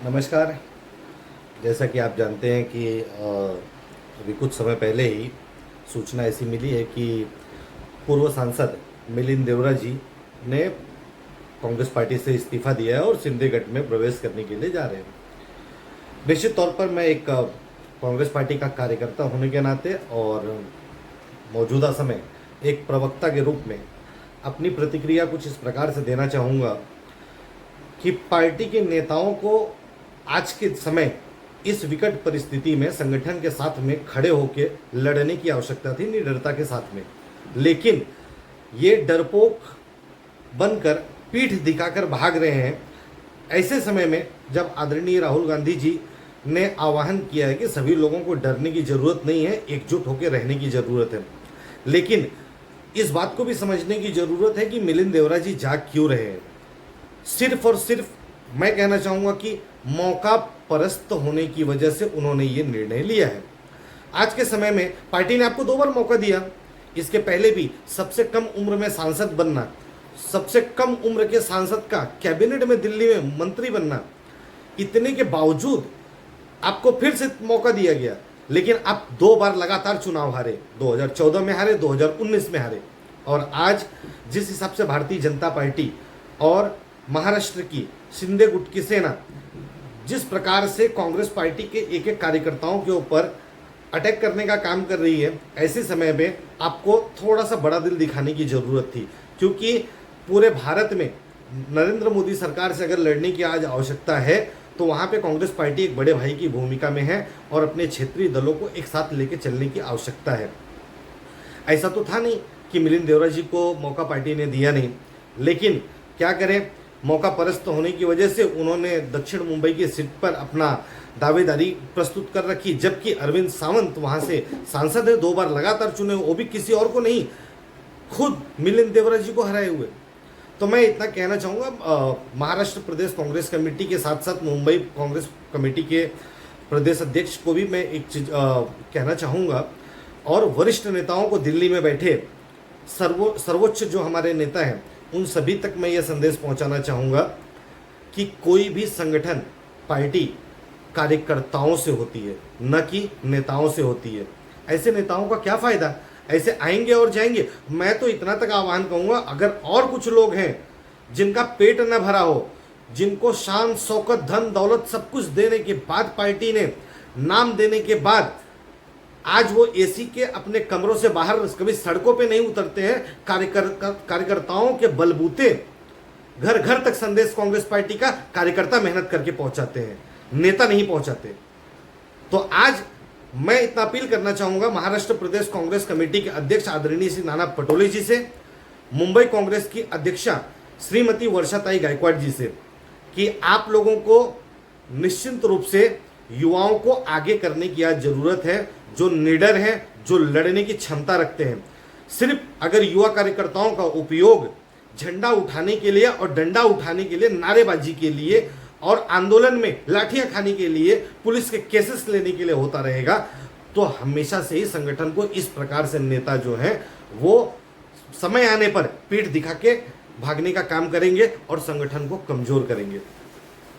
नमस्कार। जैसा कि आप जानते हैं कि अभी कुछ समय पहले ही सूचना ऐसी मिली है कि पूर्व सांसद मिलिंद देवरा जी ने कांग्रेस पार्टी से इस्तीफा दिया है और शिंदे गठ में प्रवेश करने के लिए जा रहे हैं। निश्चित तौर पर मैं एक कांग्रेस पार्टी का कार्यकर्ता होने के नाते और मौजूदा समय एक प्रवक्ता के रूप में अपनी प्रतिक्रिया कुछ इस प्रकार से देना चाहूँगा कि पार्टी के नेताओं को आज के समय इस विकट परिस्थिति में संगठन के साथ में खड़े होकर लड़ने की आवश्यकता थी, निडरता के साथ में। लेकिन ये डरपोक बनकर पीठ दिखाकर भाग रहे हैं। ऐसे समय में जब आदरणीय राहुल गांधी जी ने आह्वान किया है कि सभी लोगों को डरने की ज़रूरत नहीं है, एकजुट होकर रहने की ज़रूरत है, लेकिन इस बात को भी समझने की ज़रूरत है कि मिलिंद देवरा जी जाग क्यों रहे हैं। सिर्फ और सिर्फ मैं कहना चाहूँगा कि मौका परस्त होने की वजह से उन्होंने ये निर्णय लिया है। आज के समय में पार्टी ने आपको 2 बार मौका दिया। इसके पहले भी सबसे कम उम्र में सांसद बनना, सबसे कम उम्र के सांसद का कैबिनेट में दिल्ली में मंत्री बनना, इतने के बावजूद आपको फिर से मौका दिया गया। लेकिन आप 2 बार लगातार चुनाव हारे, 2014 में हारे, 2019 में हारे। और आज जिस हिसाब से भारतीय जनता पार्टी और महाराष्ट्र की शिंदे गुट की सेना जिस प्रकार से कांग्रेस पार्टी के एक एक कार्यकर्ताओं के ऊपर अटैक करने का काम कर रही है, ऐसे समय में आपको थोड़ा सा बड़ा दिल दिखाने की ज़रूरत थी। क्योंकि पूरे भारत में नरेंद्र मोदी सरकार से अगर लड़ने की आज आवश्यकता है तो वहाँ पे कांग्रेस पार्टी एक बड़े भाई की भूमिका में है और अपने क्षेत्रीय दलों को एक साथ लेकर चलने की आवश्यकता है। ऐसा तो था नहीं कि मिलिंद देवरा जी को मौका पार्टी ने दिया नहीं, लेकिन क्या करें, मौका परस्त होने की वजह से उन्होंने दक्षिण मुंबई की सीट पर अपना दावेदारी प्रस्तुत कर रखी। जबकि अरविंद सावंत वहां से सांसद है, 2 बार लगातार चुने, वो भी किसी और को नहीं, खुद मिलिंद देवरा जी को हराए हुए। तो मैं इतना कहना चाहूँगा, महाराष्ट्र प्रदेश कांग्रेस कमेटी के साथ साथ मुंबई कांग्रेस कमेटी के प्रदेश अध्यक्ष को भी मैं एक चीज कहना चाहूँगा, और वरिष्ठ नेताओं को दिल्ली में बैठे सर्वोच्च जो हमारे नेता हैं उन सभी तक मैं ये संदेश पहुंचाना चाहूँगा कि कोई भी संगठन, पार्टी कार्यकर्ताओं से होती है, न कि नेताओं से होती है। ऐसे नेताओं का क्या फ़ायदा, ऐसे आएंगे और जाएंगे। मैं तो इतना तक आह्वान कहूँगा, अगर और कुछ लोग हैं जिनका पेट न भरा हो, जिनको शान शौकत धन दौलत सब कुछ देने के बाद, पार्टी ने नाम देने के बाद आज वो एसी के अपने कमरों से बाहर कभी सड़कों पे नहीं उतरते हैं, कार्यकर्ताओं के बलबूते घर घर तक संदेश कांग्रेस पार्टी का कार्यकर्ता मेहनत करके पहुंचाते हैं, नेता नहीं पहुंचाते। तो आज मैं इतना अपील करना चाहूंगा महाराष्ट्र प्रदेश कांग्रेस कमेटी के अध्यक्ष आदरणीय श्री नाना पटोले जी से, मुंबई कांग्रेस की अध्यक्षा श्रीमती वर्षाताई गायकवाड़ जी से, कि आप लोगों को निश्चित रूप से युवाओं को आगे करने की आज जरूरत है, जो निडर हैं, जो लड़ने की क्षमता रखते हैं। सिर्फ अगर युवा कार्यकर्ताओं का उपयोग झंडा उठाने के लिए और डंडा उठाने के लिए, नारेबाजी के लिए और आंदोलन में लाठियां खाने के लिए, पुलिस के केसेस लेने के लिए होता रहेगा, तो हमेशा से ही संगठन को इस प्रकार से नेता जो हैं वो समय आने पर पीठ दिखा के भागने का काम करेंगे और संगठन को कमजोर करेंगे।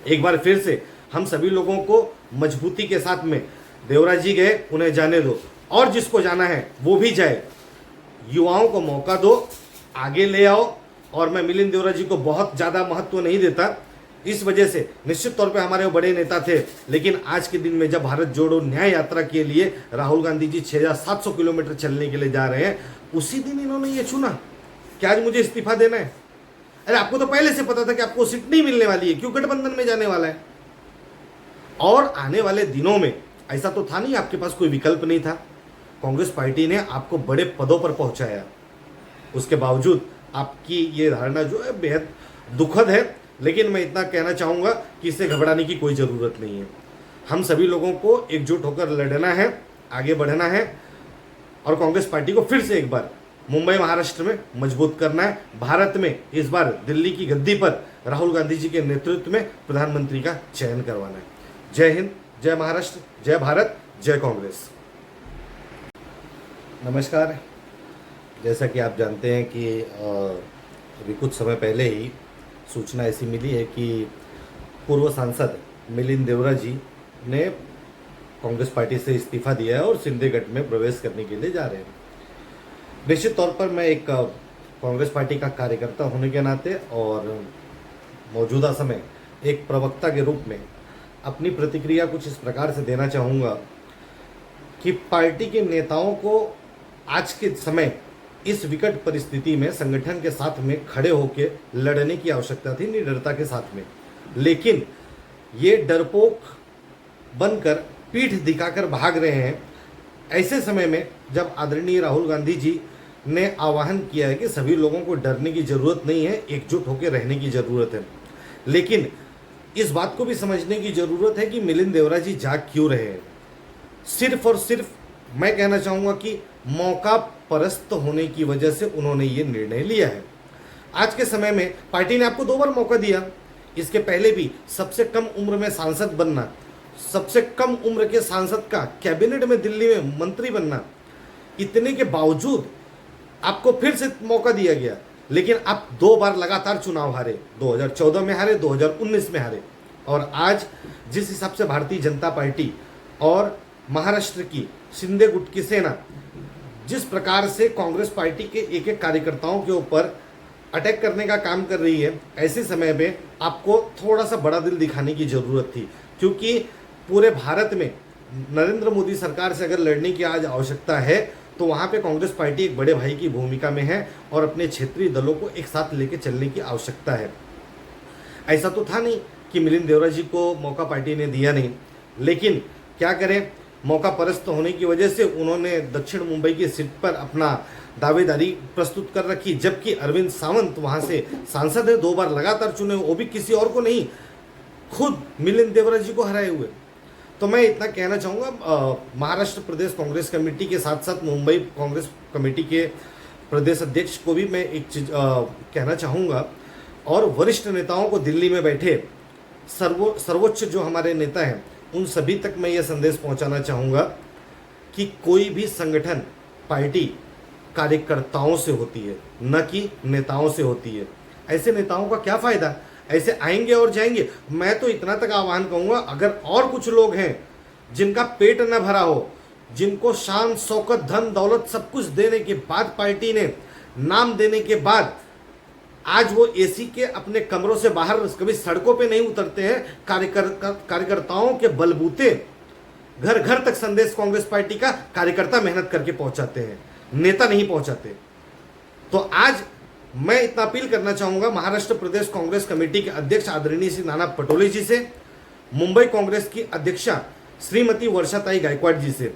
एक बार फिर से हम सभी लोगों को मजबूती के साथ में, देवरा जी गए उन्हें जाने दो, और जिसको जाना है वो भी जाए, युवाओं को मौका दो, आगे ले आओ। और मैं मिलिंद देवरा जी को बहुत ज़्यादा महत्व नहीं देता इस वजह से, निश्चित तौर पे हमारे वो बड़े नेता थे, लेकिन आज के दिन में जब भारत जोड़ो न्याय यात्रा के लिए राहुल गांधी जी 6700 किलोमीटर चलने के लिए जा रहे हैं, उसी दिन इन्होंने ये चुना कि आज मुझे इस्तीफा देना है। अरे आपको तो पहले से पता था कि आपको सीट नहीं मिलने वाली है, क्यों गठबंधन में जाने वाला है। और आने वाले दिनों में ऐसा तो था नहीं, आपके पास कोई विकल्प नहीं था, कांग्रेस पार्टी ने आपको बड़े पदों पर पहुंचाया। उसके बावजूद आपकी ये धारणा जो है बेहद दुखद है, लेकिन मैं इतना कहना चाहूँगा कि इससे घबराने की कोई ज़रूरत नहीं है। हम सभी लोगों को एकजुट होकर लड़ना है, आगे बढ़ना है और कांग्रेस पार्टी को फिर से एक बार मुंबई महाराष्ट्र में मजबूत करना है। भारत में इस बार दिल्ली की गद्दी पर राहुल गांधी जी के नेतृत्व में प्रधानमंत्री का चयन करवाना है। जय हिंद, जय महाराष्ट्र, जय भारत, जय कांग्रेस। नमस्कार। जैसा कि आप जानते हैं कि अभी कुछ समय पहले ही सूचना ऐसी मिली है कि पूर्व सांसद मिलिंद देवरा जी ने कांग्रेस पार्टी से इस्तीफा दिया है और शिंदे गठ में प्रवेश करने के लिए जा रहे हैं। निश्चित तौर पर मैं एक कांग्रेस पार्टी का कार्यकर्ता होने के नाते और मौजूदा समय एक प्रवक्ता के रूप में अपनी प्रतिक्रिया कुछ इस प्रकार से देना चाहूँगा कि पार्टी के नेताओं को आज के समय इस विकट परिस्थिति में संगठन के साथ में खड़े होकर लड़ने की आवश्यकता थी, निडरता के साथ में। लेकिन ये डरपोक बनकर पीठ दिखाकर भाग रहे हैं। ऐसे समय में जब आदरणीय राहुल गांधी जी ने आह्वान किया है कि सभी लोगों को डरने की ज़रूरत नहीं है, एकजुट होकर रहने की ज़रूरत है, लेकिन इस बात को भी समझने की ज़रूरत है कि मिलिंद देवरा जी जाग क्यों रहे हैं। सिर्फ और सिर्फ मैं कहना चाहूँगा कि मौका परस्त होने की वजह से उन्होंने ये निर्णय लिया है। आज के समय में पार्टी ने आपको 2 बार मौका दिया, इसके पहले भी सबसे कम उम्र में सांसद बनना, सबसे कम उम्र के सांसद का कैबिनेट में दिल्ली में मंत्री बनना, इतने के बावजूद आपको फिर से मौका दिया गया, लेकिन आप 2 बार लगातार चुनाव हारे। 2014 में हारे, 2019 में हारे, और आज जिस हिसाब से भारतीय जनता पार्टी और महाराष्ट्र की शिंदे गुट की सेना जिस प्रकार से कांग्रेस पार्टी के एक एक कार्यकर्ताओं के ऊपर अटैक करने का काम कर रही है, ऐसे समय में आपको थोड़ा सा बड़ा दिल दिखाने की ज़रूरत थी, क्योंकि पूरे भारत में नरेंद्र मोदी सरकार से अगर लड़ने की आज आवश्यकता है तो वहाँ पे कांग्रेस पार्टी एक बड़े भाई की भूमिका में है और अपने क्षेत्रीय दलों को एक साथ लेके चलने की आवश्यकता है। ऐसा तो था नहीं कि मिलिंद देवरा जी को मौका पार्टी ने दिया नहीं, लेकिन क्या करें, मौका परस्त होने की वजह से उन्होंने दक्षिण मुंबई की सीट पर अपना दावेदारी प्रस्तुत कर रखी, जबकि अरविंद सावंत वहाँ से सांसद है, 2 बार लगातार चुने, वो भी किसी और को नहीं, खुद मिलिंद देवरा जी को हराए हुए। तो मैं इतना कहना चाहूँगा, महाराष्ट्र प्रदेश कांग्रेस कमेटी के साथ साथ मुंबई कांग्रेस कमेटी के प्रदेश अध्यक्ष को भी मैं एक चीज़ कहना चाहूँगा, और वरिष्ठ नेताओं को दिल्ली में बैठे सर्वोच्च जो हमारे नेता हैं उन सभी तक मैं ये संदेश पहुंचाना चाहूँगा कि कोई भी संगठन पार्टी कार्यकर्ताओं से होती है, न कि नेताओं से होती है। ऐसे नेताओं का क्या फ़ायदा, ऐसे आएंगे और जाएंगे। मैं तो इतना तक आह्वान कहूँगा, अगर और कुछ लोग हैं जिनका पेट न भरा हो, जिनको शान शौकत धन दौलत सब कुछ देने के बाद, पार्टी ने नाम देने के बाद आज वो एसी के अपने कमरों से बाहर कभी सड़कों पे नहीं उतरते हैं, कार्यकर्ताओं के बलबूते घर घर तक संदेश कांग्रेस पार्टी का कार्यकर्ता मेहनत करके पहुंचाते हैं, नेता नहीं पहुंचाते। तो आज मैं इतना अपील करना चाहूँगा महाराष्ट्र प्रदेश कांग्रेस कमेटी के अध्यक्ष आदरणीय श्री नाना पटोले जी से, मुंबई कांग्रेस की अध्यक्षा श्रीमती वर्षाताई गायकवाड़ जी से,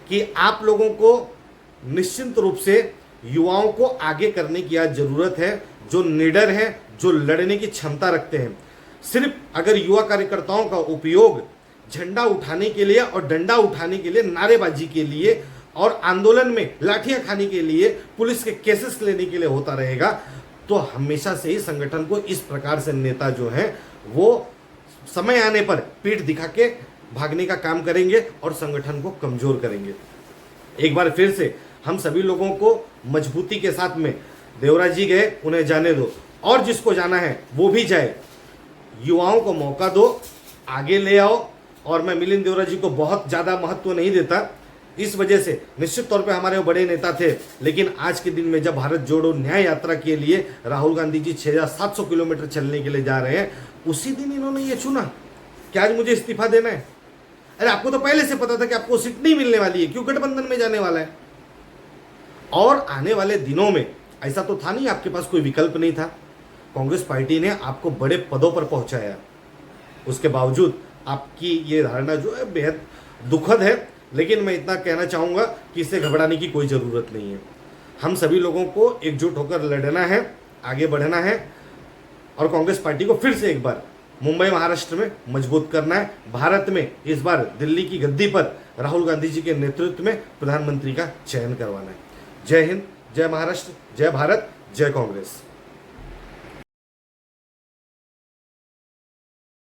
कि आप लोगों को निश्चित रूप से युवाओं को आगे करने की आज ज़रूरत है, जो निडर हैं, जो लड़ने की क्षमता रखते हैं। सिर्फ अगर युवा कार्यकर्ताओं का उपयोग झंडा उठाने के लिए और डंडा उठाने के लिए, नारेबाजी के लिए और आंदोलन में लाठियां खाने के लिए, पुलिस के केसेस लेने के लिए होता रहेगा, तो हमेशा से ही संगठन को इस प्रकार से नेता जो हैं वो समय आने पर पीठ दिखा के भागने का काम करेंगे और संगठन को कमज़ोर करेंगे। एक बार फिर से हम सभी लोगों को मजबूती के साथ में, देवरा जी गए उन्हें जाने दो, और जिसको जाना है वो भी जाए, युवाओं को मौका दो, आगे ले आओ। और मैं मिलिंद देवरा जी को बहुत ज़्यादा महत्व नहीं देता, इस वजह से निश्चित तौर पे हमारे वो बड़े नेता थे, लेकिन आज के दिन में जब भारत जोड़ो न्याय यात्रा के लिए राहुल गांधी जी 6700 किलोमीटर चलने के लिए जा रहे हैं, उसी दिन इन्होंने ये चुना कि आज मुझे इस्तीफा देना है। अरे आपको तो पहले से पता था कि आपको सीट नहीं मिलने वाली है, क्यों गठबंधन में जाने वाला है। और आने वाले दिनों में ऐसा तो था नहीं, आपके पास कोई विकल्प नहीं था, कांग्रेस पार्टी ने आपको बड़े पदों पर पहुंचाया, उसके बावजूद आपकी ये धारणा जो है बेहद दुखद है। लेकिन मैं इतना कहना चाहूँगा कि इससे घबराने की कोई ज़रूरत नहीं है। हम सभी लोगों को एकजुट होकर लड़ना है, आगे बढ़ना है, और कांग्रेस पार्टी को फिर से एक बार मुंबई महाराष्ट्र में मजबूत करना है। भारत में इस बार दिल्ली की गद्दी पर राहुल गांधी जी के नेतृत्व में प्रधानमंत्री का चयन करवाना है। जय हिंद, जय महाराष्ट्र, जय भारत, जय कांग्रेस।